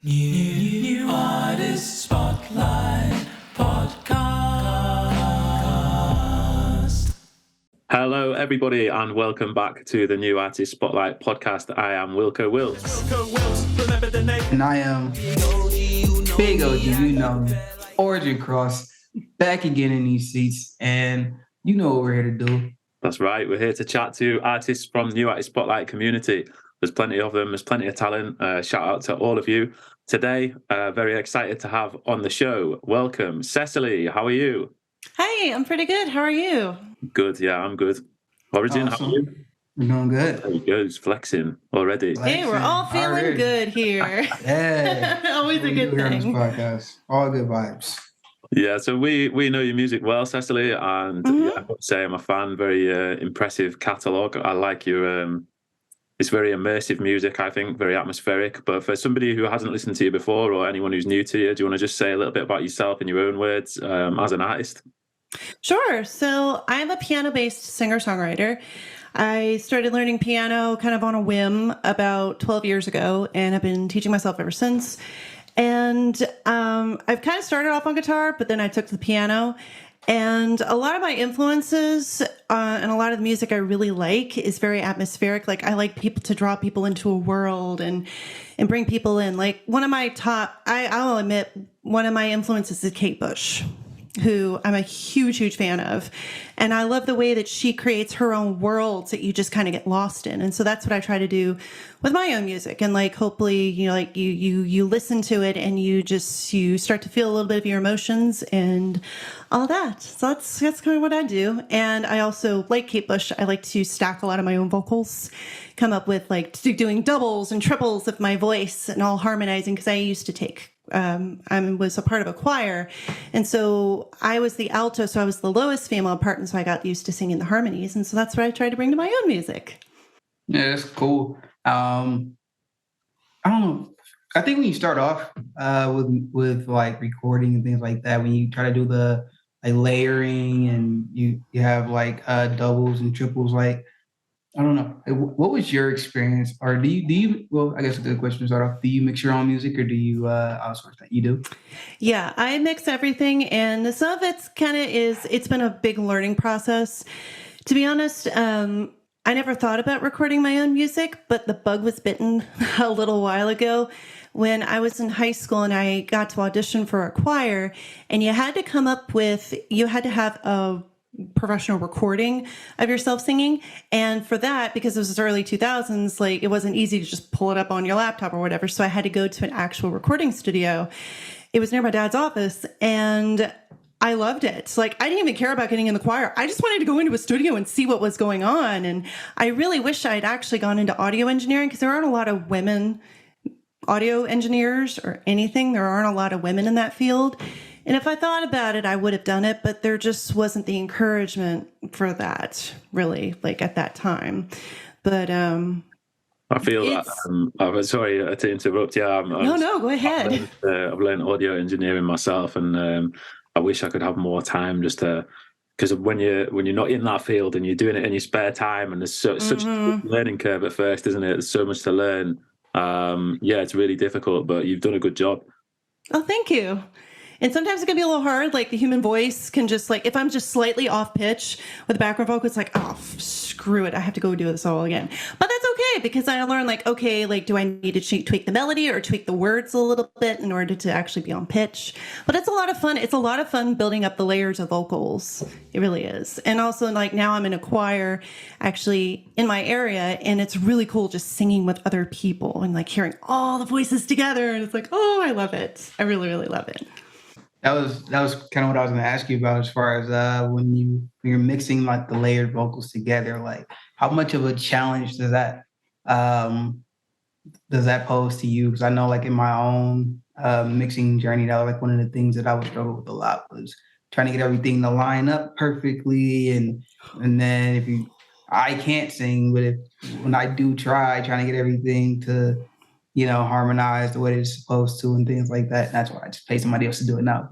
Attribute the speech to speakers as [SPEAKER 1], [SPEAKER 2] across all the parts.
[SPEAKER 1] New Artist Spotlight Podcast.
[SPEAKER 2] Hello, everybody, and welcome back to the New Artist Spotlight Podcast. I am Wilko Wilkes.
[SPEAKER 3] And I am Big OG, Origin Cross, back again in these seats, and you know what we're here to do.
[SPEAKER 2] That's right, we're here to chat to artists from the New Artist Spotlight community. There's plenty of them, there's plenty of talent. Shout out to all of you. Today, very excited to have on the show. Welcome, Cecily. How are you?
[SPEAKER 4] Hi, I'm pretty good. How are you?
[SPEAKER 2] Good, yeah, I'm good. Origin,
[SPEAKER 3] Awesome.
[SPEAKER 2] how are you?
[SPEAKER 3] We're doing good.
[SPEAKER 2] There you go, he's flexing already.
[SPEAKER 4] Hey, we're all feeling good here.
[SPEAKER 3] Yeah.
[SPEAKER 4] Always a good
[SPEAKER 3] We're on this
[SPEAKER 4] thing.
[SPEAKER 3] podcast. All good vibes.
[SPEAKER 2] Yeah, so we know your music well, Cecily, and yeah, I've got to say I'm a fan. Very impressive catalogue. I like your it's very immersive music, I think, very atmospheric. But for somebody who hasn't listened to you before, or anyone who's new to you, do you want to just say a little bit about yourself in your own words as an artist?
[SPEAKER 4] Sure. So I'm a piano-based singer-songwriter. I started learning piano kind of on a whim about 12 years ago, and I've been teaching myself ever since. And I've kind of started off on guitar, but then I took to the piano. And a lot of my influences and a lot of the music I really like is very atmospheric. Like I like people to draw people into a world and bring people in. Like one of my I'll admit, one of my influences is Kate Bush, who I'm a huge, huge fan of. And I love the way that she creates her own worlds that you just kind of get lost in. And so that's what I try to do with my own music. And like, hopefully, you listen to it and you start to feel a little bit of your emotions and all that. So that's kind of what I do. And I also, like Kate Bush, I like to stack a lot of my own vocals, come up with like doing doubles and triples of my voice and all harmonizing. Cause I used to take I was a part of a choir. And so I was the alto, so I was the lowest female part. And so I got used to singing the harmonies. And so that's what I try to bring to my own music.
[SPEAKER 3] Yeah, that's cool. I don't know. I think when you start off with like recording and things like that, when you try to do the like layering and you have like doubles and triples, like I don't know. What was your experience? Or do you, well, I guess a good question to start off. Do you mix your own music or do you outsource that? You do?
[SPEAKER 4] Yeah, I mix everything. And some of it's been a big learning process. To be honest, I never thought about recording my own music, but the bug was bitten a little while ago when I was in high school and I got to audition for a choir, and you had to have a professional recording of yourself singing. And for that, because it was the early 2000s, like it wasn't easy to just pull it up on your laptop or whatever. So I had to go to an actual recording studio. It was near my dad's office and I loved it. Like I didn't even care about getting in the choir. I just wanted to go into a studio and see what was going on. And I really wish I'd actually gone into audio engineering because there aren't a lot of women audio engineers or anything. There aren't a lot of women in that field. And if I thought about it, I would have done it, but there just wasn't the encouragement for that, really, like at that time. But
[SPEAKER 2] I feel that, I'm sorry to interrupt. Yeah,
[SPEAKER 4] no, go ahead.
[SPEAKER 2] I've learned audio engineering myself, and I wish I could have more time just to, because when you're not in that field and you're doing it in your spare time, and there's such a learning curve at first, isn't it? There's so much to learn. Yeah, it's really difficult, but you've done a good job.
[SPEAKER 4] Oh, thank you. And sometimes it can be a little hard. Like the human voice can just like, if I'm just slightly off pitch with the background vocal, it's like, oh, screw it. I have to go do this all again. But that's okay because I learned like, okay, like, do I need to tweak the melody or tweak the words a little bit in order to actually be on pitch? But it's a lot of fun. It's a lot of fun building up the layers of vocals. It really is. And also like now I'm in a choir actually in my area, and it's really cool just singing with other people and like hearing all the voices together. And it's like, oh, I love it. I really, really love it.
[SPEAKER 3] That was kind of what I was going to ask you about as far as when you're mixing like the layered vocals together, like how much of a challenge does that pose to you? Because I know like in my own mixing journey, that was like one of the things that I would struggle with a lot was trying to get everything to line up perfectly. And then I can't sing, but when I do trying to get everything to harmonize the way it's supposed to and things like that. That's why I just pay somebody else to do it now.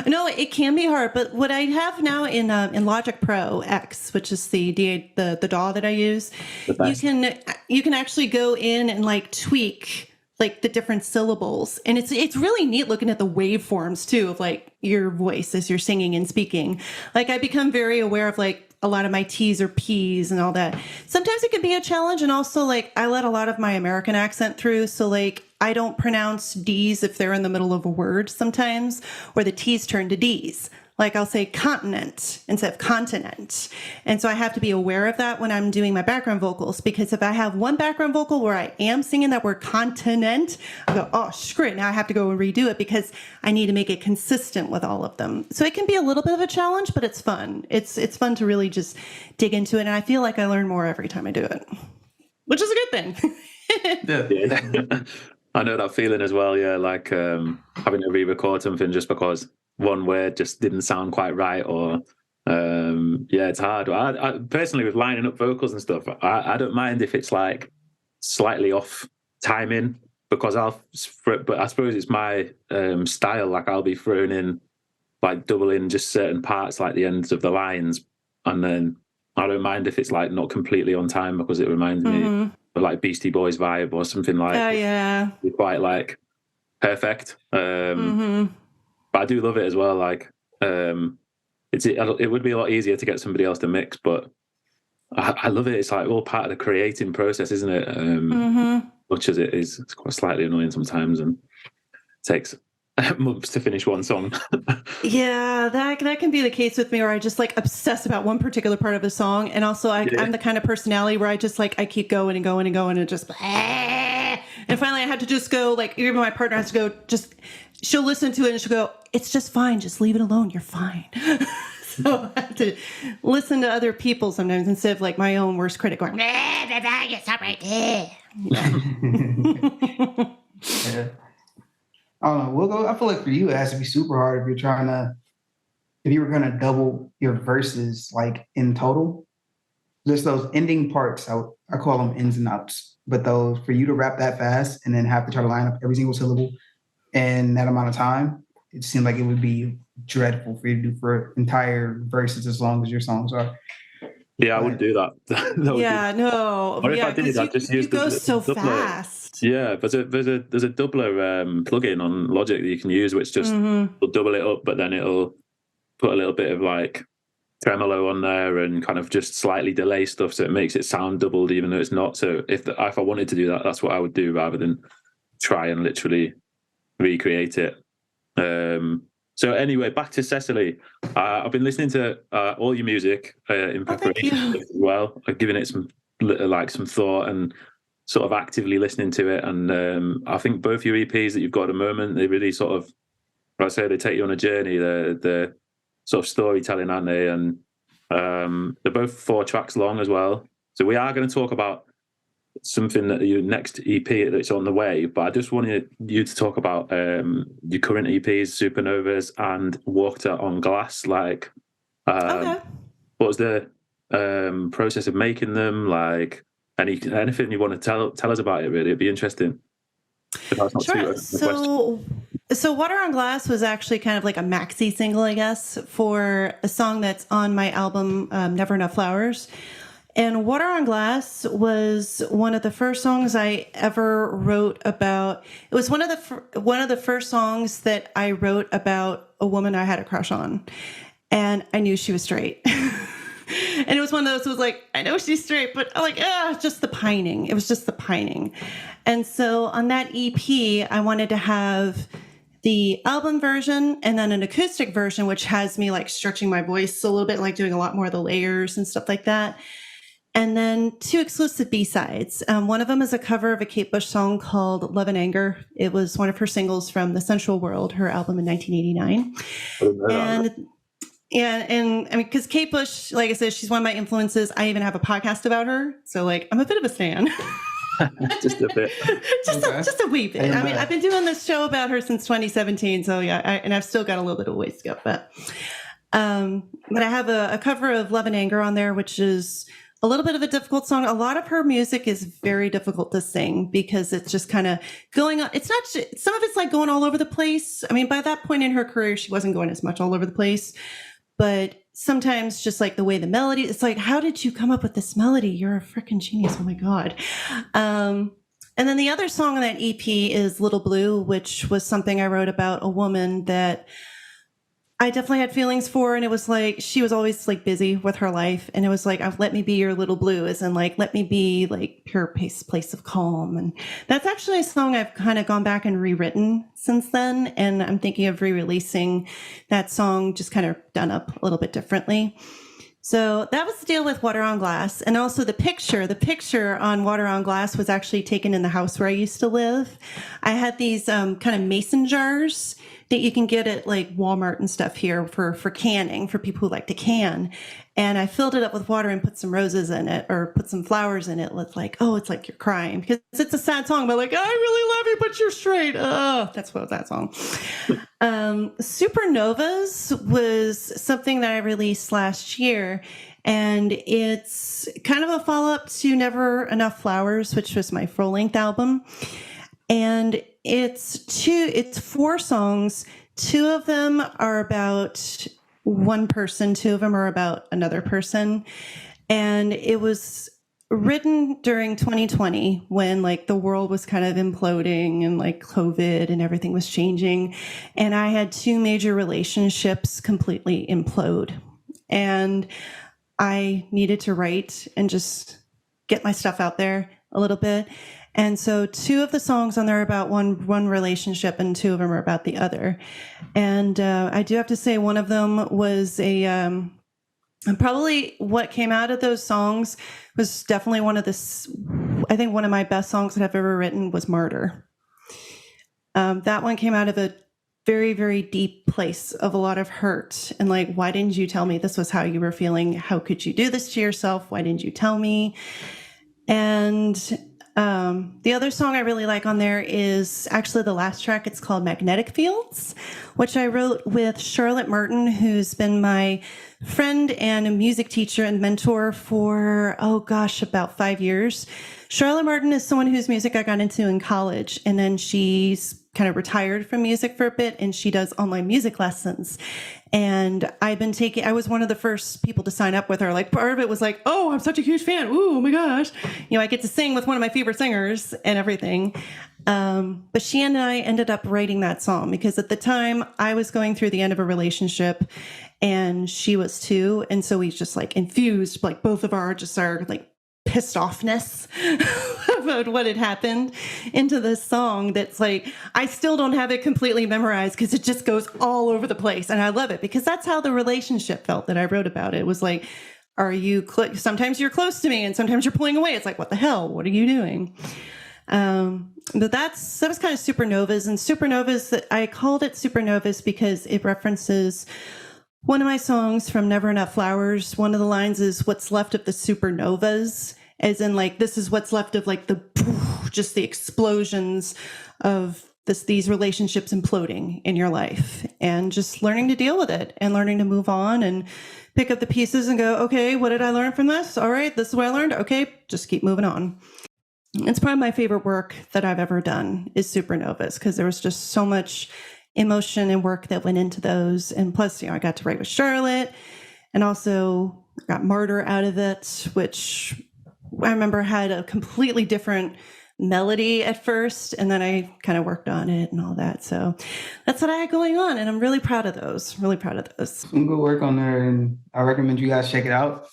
[SPEAKER 4] No, it can be hard, but what I have now in Logic Pro X, which is the DAW that I use, you can actually go in and like tweak like the different syllables. And it's really neat looking at the waveforms too of like your voice as you're singing and speaking. Like I become very aware of like a lot of my T's or P's and all that. Sometimes it can be a challenge. And also like I let a lot of my American accent through. So like I don't pronounce D's if they're in the middle of a word sometimes, or the T's turn to D's. Like I'll say continent instead of continent. And so I have to be aware of that when I'm doing my background vocals, because if I have one background vocal where I am singing that word continent, I go, oh, screw it. Now I have to go and redo it because I need to make it consistent with all of them. So it can be a little bit of a challenge, but it's fun. It's fun to really just dig into it. And I feel like I learn more every time I do it, which is a good thing.
[SPEAKER 2] Yeah. I know that feeling as well. Yeah. Like having to re-record something just because one word just didn't sound quite right, or it's hard. I personally, with lining up vocals and stuff, I don't mind if it's like slightly off timing, because but I suppose it's my style. Like I'll be throwing in like doubling just certain parts, like the ends of the lines, and then I don't mind if it's like not completely on time, because it reminds me of like Beastie Boys vibe or something like.
[SPEAKER 4] Oh yeah,
[SPEAKER 2] quite like perfect. But I do love it as well. Like, it would be a lot easier to get somebody else to mix, but I love it. It's like all part of the creating process, isn't it? Much as it is, it's quite slightly annoying sometimes, and takes months to finish one song.
[SPEAKER 4] Yeah, that can be the case with me, where I just like obsess about one particular part of a song, and also I'm the kind of personality where I just like I keep going and going and going and just. And finally, I had to just go. Like even my partner has to go. Just she'll listen to it and she'll go, "It's just fine. Just leave it alone. You're fine." So I have to listen to other people sometimes instead of like my own worst critic going, "You stop right there."
[SPEAKER 3] Yeah. I don't know. Wilko, I feel like for you, it has to be super hard if you were gonna double your verses like in total. Just those ending parts, I call them ins and outs. But those, for you to rap that fast and then have to try to line up every single syllable in that amount of time, it seemed like it would be dreadful for you to do for entire verses as long as your songs are.
[SPEAKER 2] Yeah, I wouldn't do that.
[SPEAKER 4] No.
[SPEAKER 2] Or if I did, I'd just use
[SPEAKER 4] you go so fast.
[SPEAKER 2] Yeah, there's a doubler plugin on Logic that you can use, which just will double it up, but then it'll put a little bit of like tremolo on there and kind of just slightly delay stuff, so it makes it sound doubled even though it's not. So if I wanted to do that, that's what I would do, rather than try and literally recreate it. So anyway, back to Cecily. I've been listening to all your music in preparation as well. I've given it some thought and sort of actively listening to it. And I think both your EPs that you've got at the moment, they really sort of, I say, they take you on a journey. They're sort of storytelling, aren't they? And they're both 4 tracks long as well. So we are going to talk about something that your next EP that's on the way, but I just wanted you to talk about your current EPs, Supernovas and Water on Glass. Like, what was the process of making them? Like, anything you want to tell us about it? Really, it'd be interesting.
[SPEAKER 4] Sure. So Water on Glass was actually kind of like a maxi single, I guess, for a song that's on my album, Never Enough Flowers. And Water on Glass was one of the first songs I ever wrote about. It was one of the first songs that I wrote about a woman I had a crush on, and I knew she was straight. And it was one of those. It was like, I know she's straight, but I'm like, just the pining. It was just the pining. And so on that EP, I wanted to have the album version and then an acoustic version, which has me like stretching my voice a little bit, like doing a lot more of the layers and stuff like that. And then 2 exclusive B-sides. One of them is a cover of a Kate Bush song called Love and Anger. It was one of her singles from The Sensual World, her album in 1989. And I mean, because Kate Bush, like I said, she's one of my influences. I even have a podcast about her. So like, I'm a bit of a stan.
[SPEAKER 2] Just a bit.
[SPEAKER 4] just a wee bit. I mean, I've been doing this show about her since 2017. So yeah, and I've still got a little bit of ways to go. But I have a cover of Love and Anger on there, which is a little bit of a difficult song. A lot of her music is very difficult to sing because it's just kind of going on. It's not, some of it's like going all over the place. I mean, by that point in her career, she wasn't going as much all over the place, but sometimes just like the way the melody, it's like, how did you come up with this melody? You're a freaking genius. Oh my God. And then the other song on that EP is Little Blue, which was something I wrote about a woman that I definitely had feelings for. And it was like, she was always like busy with her life. And it was like, let me be your little blue, as in like, let me be like your place of calm. And that's actually a song I've kind of gone back and rewritten since then. And I'm thinking of re-releasing that song, just kind of done up a little bit differently. So that was the deal with Water on Glass. And also the picture on Water on Glass was actually taken in the house where I used to live. I had these kind of mason jars that you can get at like Walmart and stuff here for canning, for people who like to can. And I filled it up with water and put some roses in it, or put some flowers in it. It's like, oh, it's like you're crying, because it's a sad song, but like, I really love you, but you're straight. Oh, that's what that song. Supernovas was something that I released last year. And it's kind of a follow-up to Never Enough Flowers, which was my full-length album. And it's 4 songs. 2 of them are about one person. 2 of them are about another person. And it was written during 2020 when like the world was kind of imploding and like COVID and everything was changing. And I had 2 major relationships completely implode. And I needed to write and just get my stuff out there a little bit. And so 2 of the songs on there are about one relationship, and 2 of them are about the other. And I do have to say, one of them was and probably what came out of those songs was definitely I think one of my best songs that I've ever written was Martyr. That one came out of a very, very deep place of a lot of hurt. And like, why didn't you tell me this was how you were feeling? How could you do this to yourself? Why didn't you tell me? And the other song I really like on there is actually the last track. It's called Magnetic Fields, which I wrote with Charlotte Martin, who's been my friend and a music teacher and mentor for, about 5 years. Charlotte Martin is someone whose music I got into in college, and then she's kind of retired from music for a bit, and she does online music lessons. And I was one of the first people to sign up with her. Like, part of it was like, oh, I'm such a huge fan. Ooh, oh my gosh. I get to sing with one of my favorite singers and everything. But she and I ended up writing that song because at the time I was going through the end of a relationship and she was too. And so we just like infused like both of our like pissed offness about what had happened into this song that's like, I still don't have it completely memorized because it just goes all over the place. And I love it because that's how the relationship felt that I wrote about. It was like, sometimes you're close to me and sometimes you're pulling away. It's like, what the hell? What are you doing? But that was kind of Supernovas. And Supernovas, I called it Supernovas because it references one of my songs from Never Enough Flowers. One of the lines is what's left of the supernovas, as in like, this is what's left of like just the explosions of these relationships imploding in your life, and just learning to deal with it and learning to move on and pick up the pieces and go, okay, what did I learn from this? All right, this is what I learned. Okay, just keep moving on. It's probably my favorite work that I've ever done is Supernovas, because there was just so much emotion and work that went into those. And plus, I got to write with Charlotte, and also got Martyr out of it, which I remember had a completely different melody at first, and then I kind of worked on it and all that. So that's what I had going on, and I'm really proud of those.
[SPEAKER 3] Some good work on there, and I recommend you guys check it out.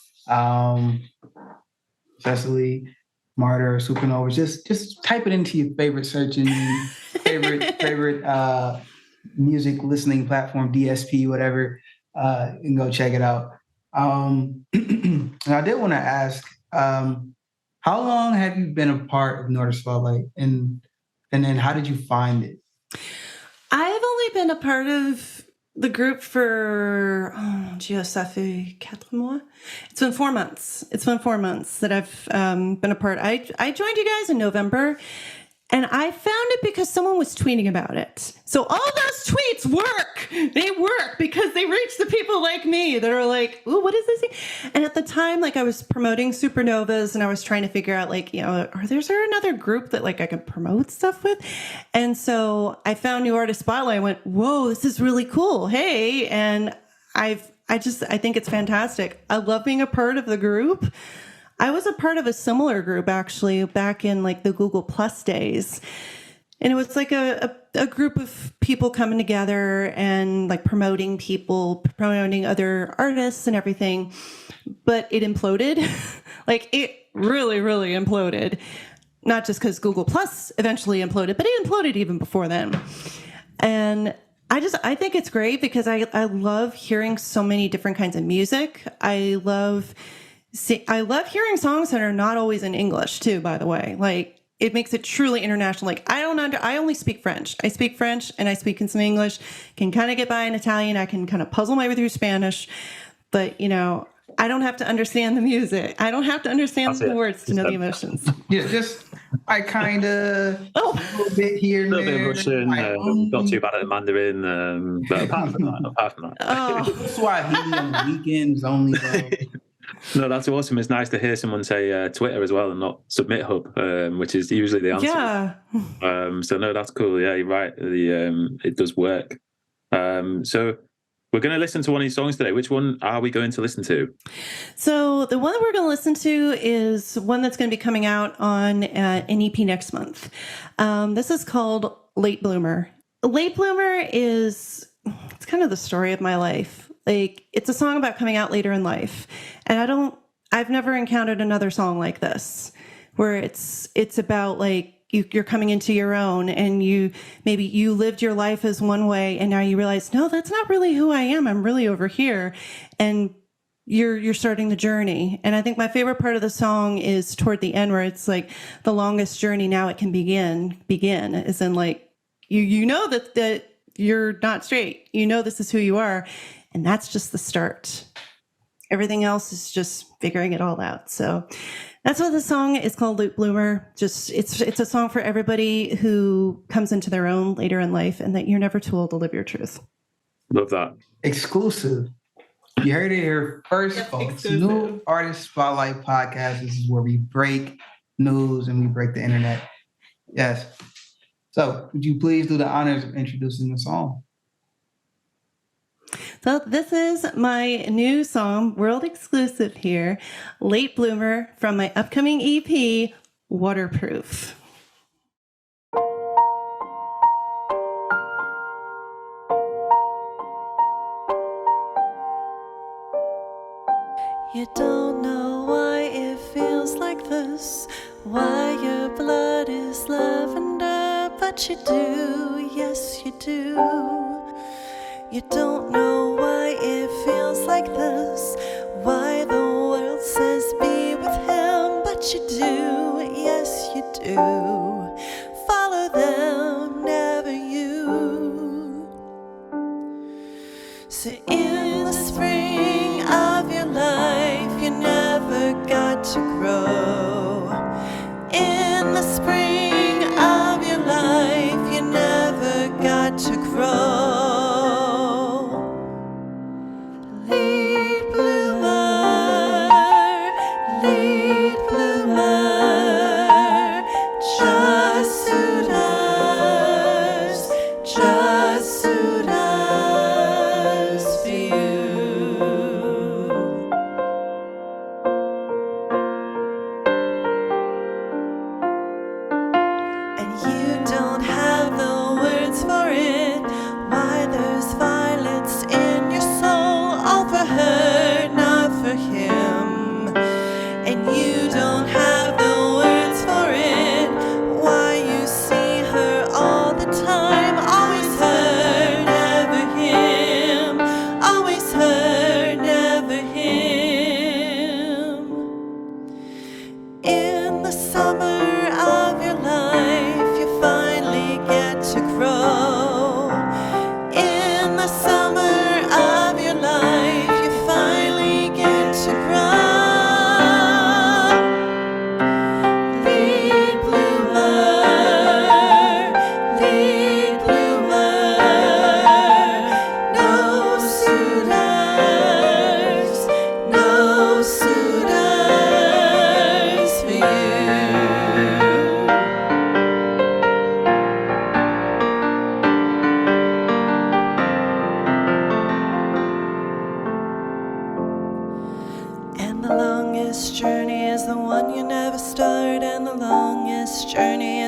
[SPEAKER 3] Cecily, Martyr, Supernova. Just type it into your favorite search engine, favorite music listening platform, DSP, whatever, and go check it out. And I did want to ask, how long have you been a part of Nordic Spotlight, and then how did you find it?
[SPEAKER 4] I've only been a part of the group for, ça fait 4 mois. It's been 4 months. That I've been a part. I joined you guys in November, and I found it because someone was tweeting about it. So all those tweets work. They work because they reach the people like me that are like, ooh, what is this? And at the time, like, I was promoting Supernovas, and I was trying to figure out, like, is there another group that like I can promote stuff with? And so I found New Artist Spotlight. I went, whoa, this is really cool. Hey. And I think it's fantastic. I love being a part of the group. I was a part of a similar group actually back in like the Google Plus days. And it was like a group of people coming together and like promoting other artists and everything. But it imploded. Like it really, really imploded. Not just because Google Plus eventually imploded, but it imploded even before then. And I think it's great because I love hearing so many different kinds of music. I love hearing songs that are not always in English too, by the way. Like it makes it truly international. Like I only speak French. I speak French and I speak in some English, can kind of get by in Italian. I can kind of puzzle my way through Spanish, but I don't have to understand the music. I don't have to understand the words to know the emotions.
[SPEAKER 3] Yeah, just I kind of a little bit here and
[SPEAKER 2] A little bit
[SPEAKER 3] there.
[SPEAKER 2] of Russian, not too bad at Mandarin, but apart from that.
[SPEAKER 4] Oh,
[SPEAKER 3] Swahili on the weekends only.
[SPEAKER 2] No, that's awesome. It's nice to hear someone say Twitter as well and not Submit Hub, which is usually the answer.
[SPEAKER 4] yeah.
[SPEAKER 2] So no, that's cool. Yeah, you're right. It does work. So we're going to listen to one of these songs today. Which one are we going to listen to?
[SPEAKER 4] So the one that we're going to listen to is one that's going to be coming out on an EP next month. This is called Late Bloomer. Late Bloomer it's kind of the story of my life. Like it's a song about coming out later in life. And I've never encountered another song like this where it's about like, you're coming into your own and maybe you lived your life as one way and now you realize, no, that's not really who I am. I'm really over here. And you're starting the journey. And I think my favorite part of the song is toward the end where it's like the longest journey now it can begin is in like, you know that you're not straight. You know, this is who you are. And that's just the start. Everything else is just figuring it all out. So that's what the song is called, Late Bloomer. Just it's a song for everybody who comes into their own later in life and that you're never too old to live your truth.
[SPEAKER 2] Love that.
[SPEAKER 3] Exclusive. You heard it here first, folks.
[SPEAKER 4] Exclusive.
[SPEAKER 3] New Artist Spotlight Podcast. This is where we break news and we break the internet. Yes. So would you please do the honors of introducing the song?
[SPEAKER 4] So this is my new song, world exclusive here, Late Bloomer, from my upcoming EP, Waterproof. You don't know why it feels like this, why your blood is lavender, but you do, yes you do. You don't know why it feels like this, why the world says be with him, but you do, yes you do. Follow them, never you. So in the spring of your life, you never got to grow. In the spring of your life, you never got to grow. Just suit us, feel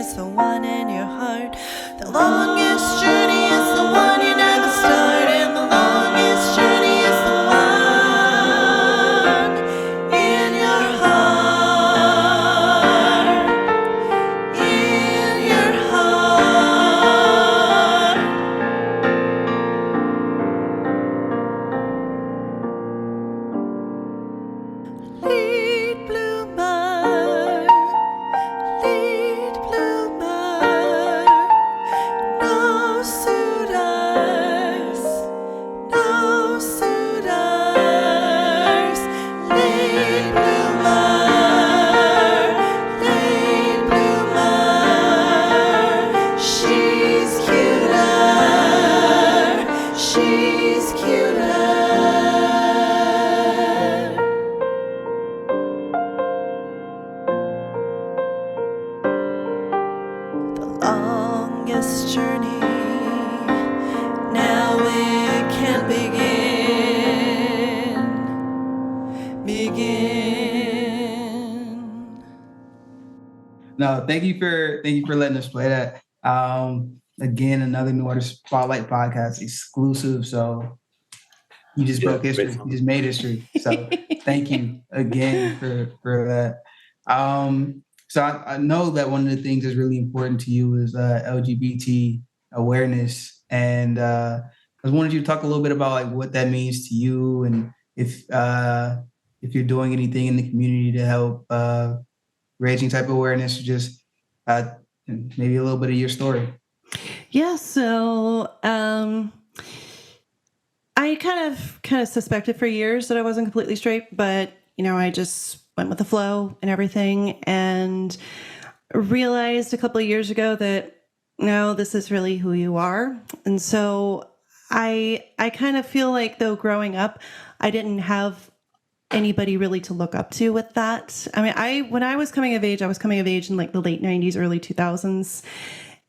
[SPEAKER 4] is the one in your heart. The longest journey is the one you never start, and the longest journey is the one in your heart. In your heart. Lead bloomer, lead bloomer, no suitors, no suitors. Lead bloomer, she's cuter. Longest journey, now it can begin.
[SPEAKER 3] No, thank you for letting us play that. Again, another New Artist Spotlight podcast exclusive. So you just broke history. You just made history. So thank you again for that. So I know that one of the things that's really important to you is LGBT awareness, and I was wanting you to talk a little bit about like what that means to you, and if you're doing anything in the community to help raising type of awareness, or just maybe a little bit of your story.
[SPEAKER 4] Yeah, so I kind of suspected for years that I wasn't completely straight, but I just went with the flow and everything, and realized a couple of years ago that no, this is really who you are. And so I kind of feel like, though, growing up, I didn't have anybody really to look up to with that. I mean, when I was coming of age, I was coming of age in like the late 90s, early 2000s,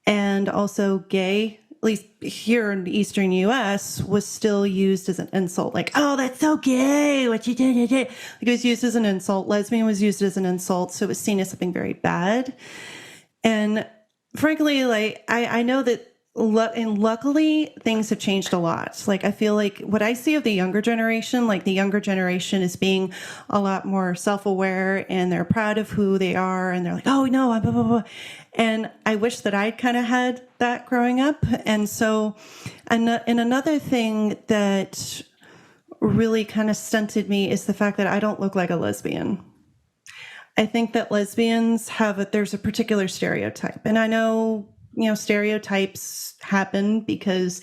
[SPEAKER 4] and also gay, at least here in the Eastern US, was still used as an insult. Like, oh, that's so gay, what you did. Like, it was used as an insult. Lesbian was used as an insult. So it was seen as something very bad. And frankly, like, I know that, and luckily things have changed a lot. Like, I feel like what I see of the younger generation, like the younger generation is being a lot more self-aware, and they're proud of who they are. And they're like, oh no, I'm blah, blah, blah. And I wish that I'd kind of had that growing up. And so, and another thing that really kind of stunted me is the fact that I don't look like a lesbian. I think that lesbians there's a particular stereotype. And I know, stereotypes happen because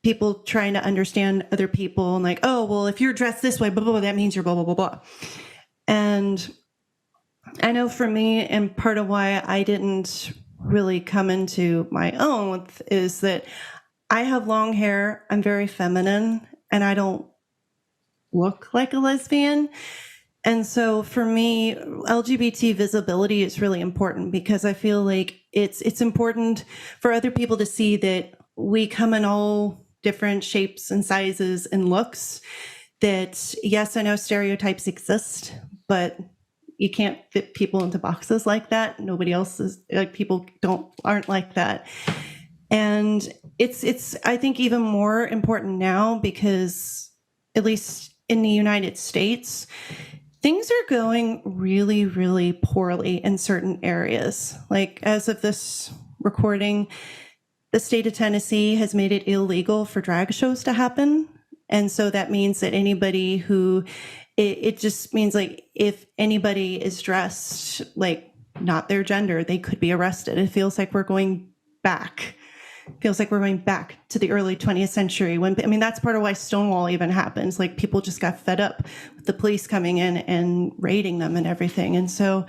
[SPEAKER 4] people trying to understand other people, and like, oh, well, if you're dressed this way, blah, blah, blah, that means you're blah, blah, blah, blah. And I know for me, and part of why I didn't really come into my own is that I have long hair, I'm very feminine, and I don't look like a lesbian. And so for me, LGBT visibility is really important, because I feel like it's important for other people to see that we come in all different shapes and sizes and looks. That, yes, I know stereotypes exist, but you can't fit people into boxes like that. Nobody else is, like, people aren't like that. And it's I think even more important now, because at least in the United States, things are going really, really poorly in certain areas. Like, as of this recording, the state of Tennessee has made it illegal for drag shows to happen. And so that means that anybody who, it just means, like, if anybody is dressed like not their gender, they could be arrested. It feels like we're going back. Feels like we're going back to the early 20th century that's part of why Stonewall even happens. Like, people just got fed up with the police coming in and raiding them and everything. And so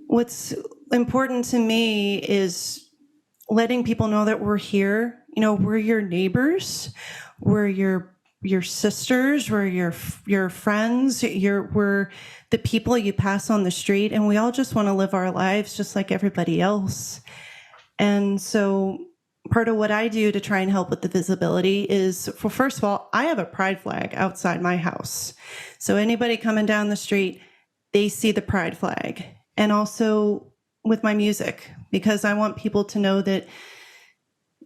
[SPEAKER 4] what's important to me is letting people know that we're here. We're your neighbors. We're your sisters. We're your friends. We're the people you pass on the street. And we all just want to live our lives just like everybody else. And so part of what I do to try and help with the visibility is, well, first of all, I have a pride flag outside my house. So anybody coming down the street, they see the pride flag. And also, with my music, because I want people to know that,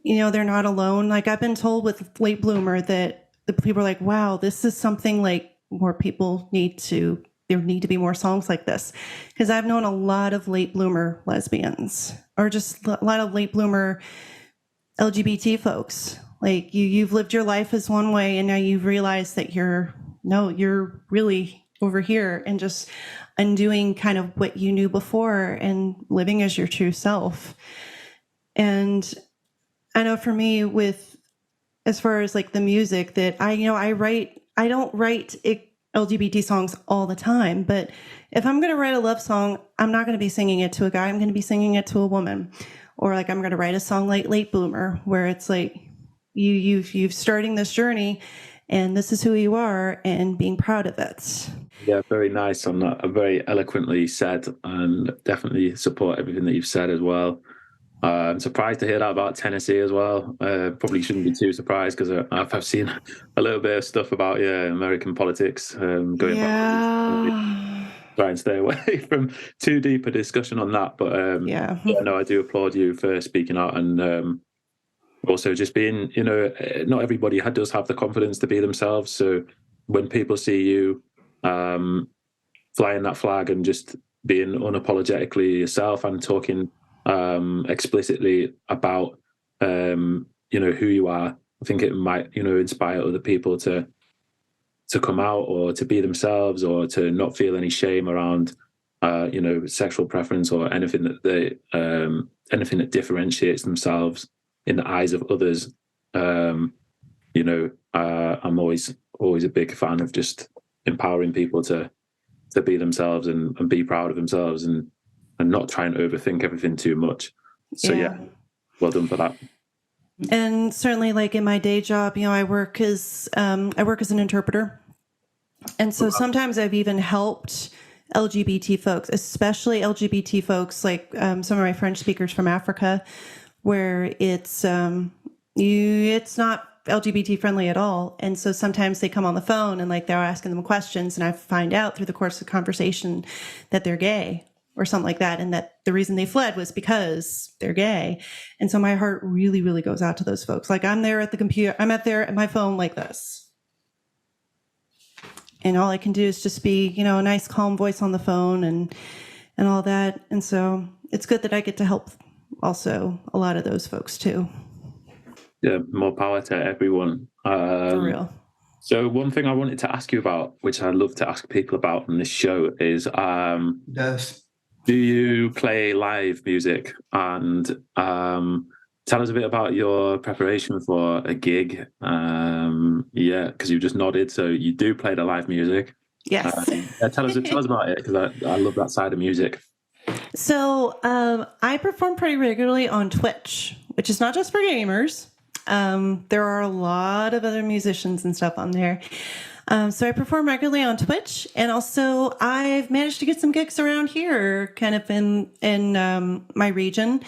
[SPEAKER 4] you know, they're not alone. Like I've been told with Late Bloomer that the people are like, wow, this is something like more people there need to be more songs like this. Because I've known a lot of late bloomer lesbians, or just a lot of late bloomer LGBT folks. Like you've lived your life as one way, and now you've realized that you're really over here and just undoing kind of what you knew before and living as your true self. And I know for me, as far as like the music that I don't write LGBT songs all the time, but if I'm going to write a love song, I'm not going to be singing it to a guy. I'm going to be singing it to a woman. Or like I'm going to write a song like Late Bloomer, where it's like you've starting this journey, and this is who you are, and being proud of it.
[SPEAKER 2] Yeah, very nice on that. Very eloquently said, and definitely support everything that you've said as well. I'm surprised to hear that about Tennessee as well. Probably shouldn't be too surprised, because I've seen a little bit of stuff about American politics going back. Try and stay away from too deep a discussion on that. But no, I do applaud you for speaking out, and also just being, not everybody does have the confidence to be themselves. So when people see you flying that flag and just being unapologetically yourself and talking explicitly about who you are, I think it might inspire other people to come out, or to be themselves, or to not feel any shame around sexual preference, or anything that differentiates themselves in the eyes of others. I'm always a big fan of just empowering people to be themselves and be proud of themselves, and not try and overthink everything too much. So well done for that.
[SPEAKER 4] And certainly, like in my day job, I work as an interpreter, and so sometimes I've even helped LGBT folks, especially LGBT folks, like some of my French speakers from Africa, where it's not LGBT friendly at all. And so sometimes they come on the phone and like they're asking them questions, and I find out through the course of conversation that they're gay or something like that, and that the reason they fled was because they're gay. And so my heart really, really goes out to those folks. Like I'm there at the computer, I'm there at my phone like this, and all I can do is just be, a nice calm voice on the phone and all that. And so it's good that I get to help also a lot of those folks too.
[SPEAKER 2] Yeah, more power to everyone.
[SPEAKER 4] For real.
[SPEAKER 2] So one thing I wanted to ask you about, which I love to ask people about on this show, is do you play live music? And tell us a bit about your preparation for a gig. Because you just nodded, so you do play the live music.
[SPEAKER 4] Yes.
[SPEAKER 2] Tell us about it, because I love that side of music.
[SPEAKER 4] So I perform pretty regularly on Twitch, which is not just for gamers. There are a lot of other musicians and stuff on there. So I perform regularly on Twitch, and also I've managed to get some gigs around here, kind of in my region.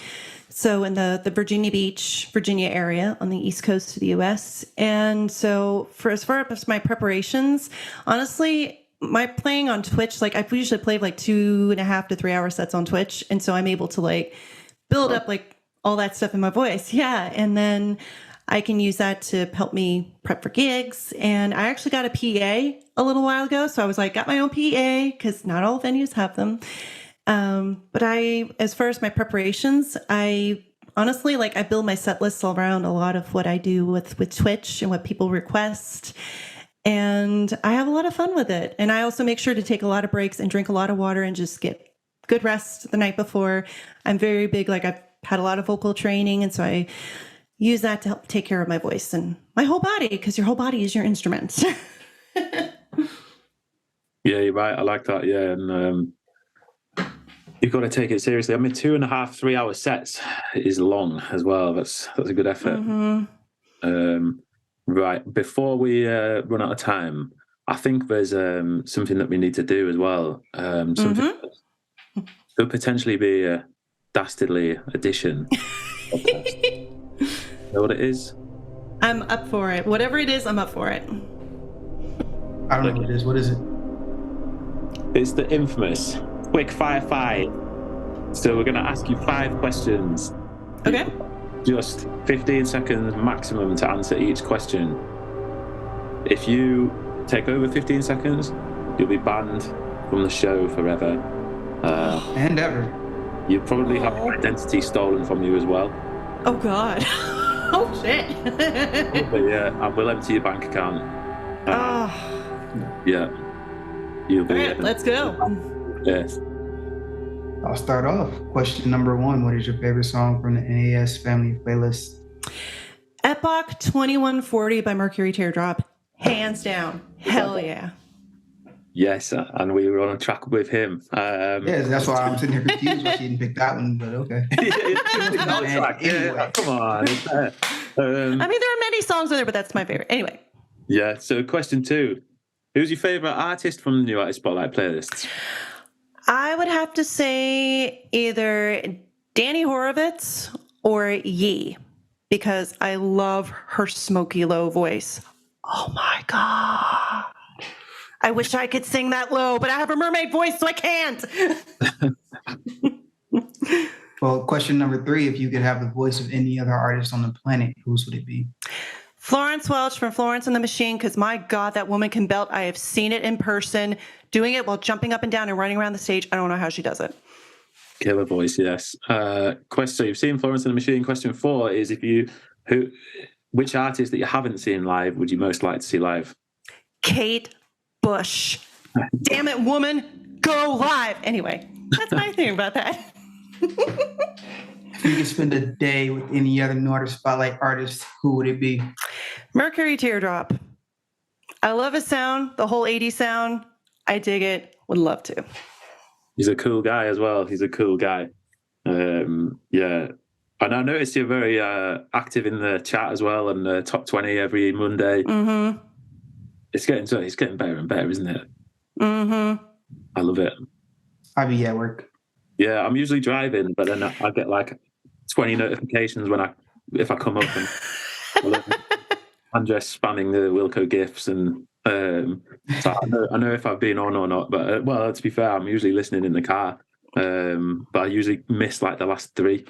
[SPEAKER 4] So in the Virginia Beach, Virginia area on the East Coast of the U.S. And so as far as my preparations, honestly, my playing on Twitch, like I usually play like 2.5 to 3 hour sets on Twitch. And so I'm able to like build up like all that stuff in my voice. Yeah. And then I can use that to help me prep for gigs. And I actually got a PA a little while ago. So I was like, got my own PA, because not all venues have them. But as far as my preparations, I honestly, like I build my set lists around a lot of what I do with Twitch and what people request. And I have a lot of fun with it. And I also make sure to take a lot of breaks and drink a lot of water and just get good rest the night before. I'm very big, like I've had a lot of vocal training. And so I use that to help take care of my voice and my whole body, because your whole body is your instrument.
[SPEAKER 2] Yeah, you're right. I like that. Yeah. And you've got to take it seriously. I mean, 2.5, 3 hour sets is long as well. That's a good effort.
[SPEAKER 4] Mm-hmm.
[SPEAKER 2] Right. Before we run out of time, I think there's something that we need to do as well. Something that could potentially be a dastardly addition. Know what it is?
[SPEAKER 4] I'm up for it. Whatever it is, I'm up for it.
[SPEAKER 3] I don't know what it is. What is it?
[SPEAKER 2] It's the infamous Quick Fire 5. So we're going to ask you 5 questions.
[SPEAKER 4] Okay.
[SPEAKER 2] Just 15 seconds maximum to answer each question. If you take over 15 seconds, you'll be banned from the show forever.
[SPEAKER 3] And ever.
[SPEAKER 2] You probably have your identity stolen from you as well.
[SPEAKER 4] Oh, God. Oh, shit.
[SPEAKER 2] But yeah, and we'll empty your bank account. Yeah. You'll be.
[SPEAKER 4] All right, let's go.
[SPEAKER 2] Yes.
[SPEAKER 3] I'll start off. Question number 1. What is your favorite song from the NAS family playlist?
[SPEAKER 4] Epoch 2140 by Mercury Teardrop. Hands down. Hell yeah.
[SPEAKER 2] Yes, and we were on a track with him.
[SPEAKER 3] Yes, that's why I'm sitting here confused why she didn't pick that one, but okay.
[SPEAKER 2] Yeah, come on.
[SPEAKER 4] I mean, there are many songs on there, but that's my favorite. Anyway.
[SPEAKER 2] Yeah, so question 2. Who's your favorite artist from the New Artist Spotlight playlists?
[SPEAKER 4] I would have to say either Danny Horowitz or Yee, because I love her smoky low voice. Oh my God. I wish I could sing that low, but I have a mermaid voice, so I can't.
[SPEAKER 3] Well, question number 3. If you could have the voice of any other artist on the planet, whose would it be?
[SPEAKER 4] Florence Welch from Florence and the Machine, because my God, that woman can belt. I have seen it in person, doing it while jumping up and down and running around the stage. I don't know how she does it.
[SPEAKER 2] Killer voice, yes. So you've seen Florence and the Machine. Question 4 is which artist that you haven't seen live would you most like to see live?
[SPEAKER 4] Kate Bush. Damn it, woman, go live. Anyway, that's my thing about that.
[SPEAKER 3] If you could spend a day with any other New Artist Spotlight artist, who would it be?
[SPEAKER 4] Mercury Teardrop. I love his sound, the whole 80s sound. I dig it. Would love to.
[SPEAKER 2] He's a cool guy as well. He's a cool guy. Yeah. And I noticed you're very active in the chat as well, and the top 20 every Monday.
[SPEAKER 4] Mm-hmm.
[SPEAKER 2] It's getting better and better, isn't it?
[SPEAKER 4] Mm-hmm.
[SPEAKER 2] I love it.
[SPEAKER 3] I'll be at work.
[SPEAKER 2] Yeah, I'm usually driving, but then I get like 20 notifications if I come up and I'm just spamming the Wilko gifs, and so I know if I've been on or not. But well, to be fair, I'm usually listening in the car, but I usually miss like the last 3.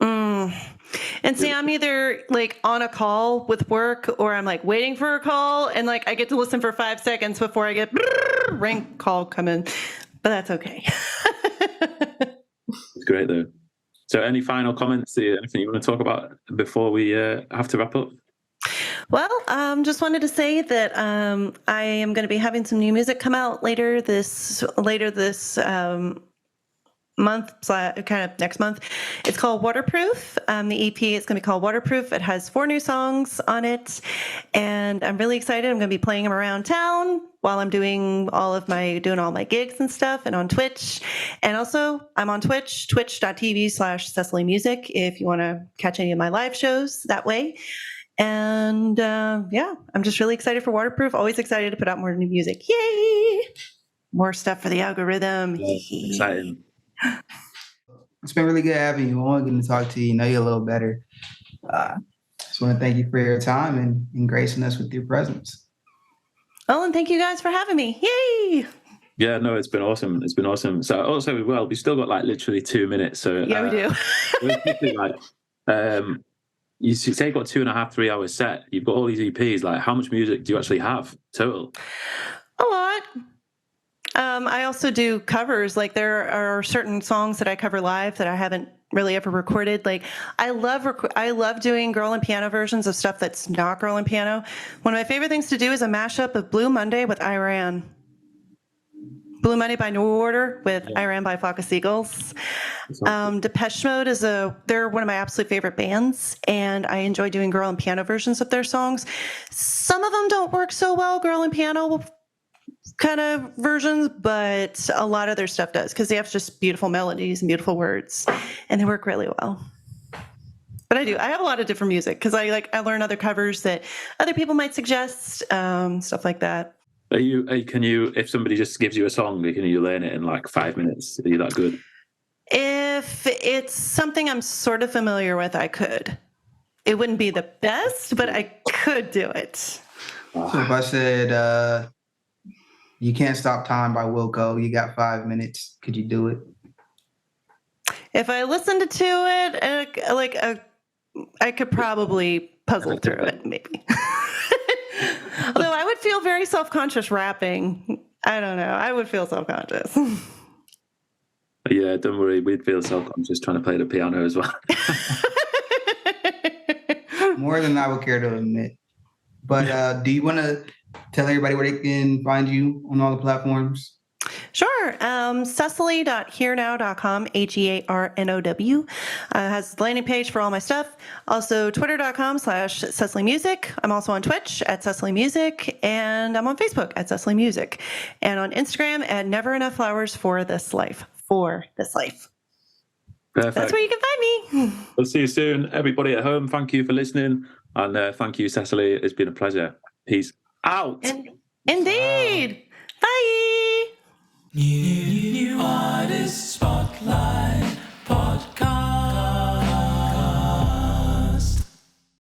[SPEAKER 4] And see, I'm either like on a call with work, or I'm like waiting for a call, and like I get to listen for 5 seconds before I get ring call come in. But that's okay.
[SPEAKER 2] It's great though. So any final comments, anything you want to talk about before we have to wrap up?
[SPEAKER 4] Well, just wanted to say that I am going to be having some new music come out later this month, kind of next month. It's called Waterproof. The EP is going to be called Waterproof. It has 4 new songs on it, and I'm really excited. I'm going to be playing them around town while I'm doing all my gigs and stuff, and on Twitch. And also, I'm on Twitch, twitch.tv/Cecily Music, if you want to catch any of my live shows that way. And yeah, I'm just really excited for Waterproof. Always excited to put out more new music. Yay! More stuff for the algorithm.
[SPEAKER 2] Yeah, exciting.
[SPEAKER 3] It's been really good having you on, getting to talk to you, know you a little better. Just want to thank you for your time and gracing us with your presence.
[SPEAKER 4] Oh, and thank you guys for having me. Yay!
[SPEAKER 2] Yeah, no, it's been awesome. It's been awesome. So also, well, we've still got like literally 2 minutes. So
[SPEAKER 4] yeah, we do.
[SPEAKER 2] You say you've got 2.5, 3 hours set. You've got all these EPs. Like, how much music do you actually have total?
[SPEAKER 4] A lot. I also do covers. Like, there are certain songs that I cover live that I haven't really ever recorded. Like, I love doing girl and piano versions of stuff that's not girl and piano. One of my favorite things to do is a mashup of Blue Monday with Iran. Blue Monday by New Order with Iran by Flock of Seagulls. Depeche Mode they're one of my absolute favorite bands, and I enjoy doing girl and piano versions of their songs. Some of them don't work so well, girl and piano kind of versions, but a lot of their stuff does, because they have just beautiful melodies and beautiful words, and they work really well. But I have a lot of different music, because I learn other covers that other people might suggest, stuff like that.
[SPEAKER 2] Can you, if somebody just gives you a song, can you learn it in like 5 minutes? Are you that good?
[SPEAKER 4] If it's something I'm sort of familiar with, I could. It wouldn't be the best, but I could do it.
[SPEAKER 3] So if I said, You Can't Stop Time by Wilko, you got 5 minutes, could you do it?
[SPEAKER 4] If I listened to it, I could probably puzzle through it, maybe. Although I would feel very self-conscious rapping. I don't know. I would feel self-conscious.
[SPEAKER 2] Yeah, don't worry. We'd feel self-conscious trying to play the piano as well.
[SPEAKER 3] More than I would care to admit. But do you want to tell everybody where they can find you on all the platforms?
[SPEAKER 4] Sure. Cecily.hearnow.com, HEARNOW, has the landing page for all my stuff. Also, twitter.com/Cecily Music. I'm also on Twitch at Cecily Music, and I'm on Facebook at Cecily Music, and on Instagram at Never Enough Flowers for This Life. Perfect. That's where you can find me.
[SPEAKER 2] We'll see you soon. Everybody at home, thank you for listening. And thank you, Cecily. It's been a pleasure. Peace out.
[SPEAKER 4] Indeed. Bye.
[SPEAKER 1] New Artist Spotlight.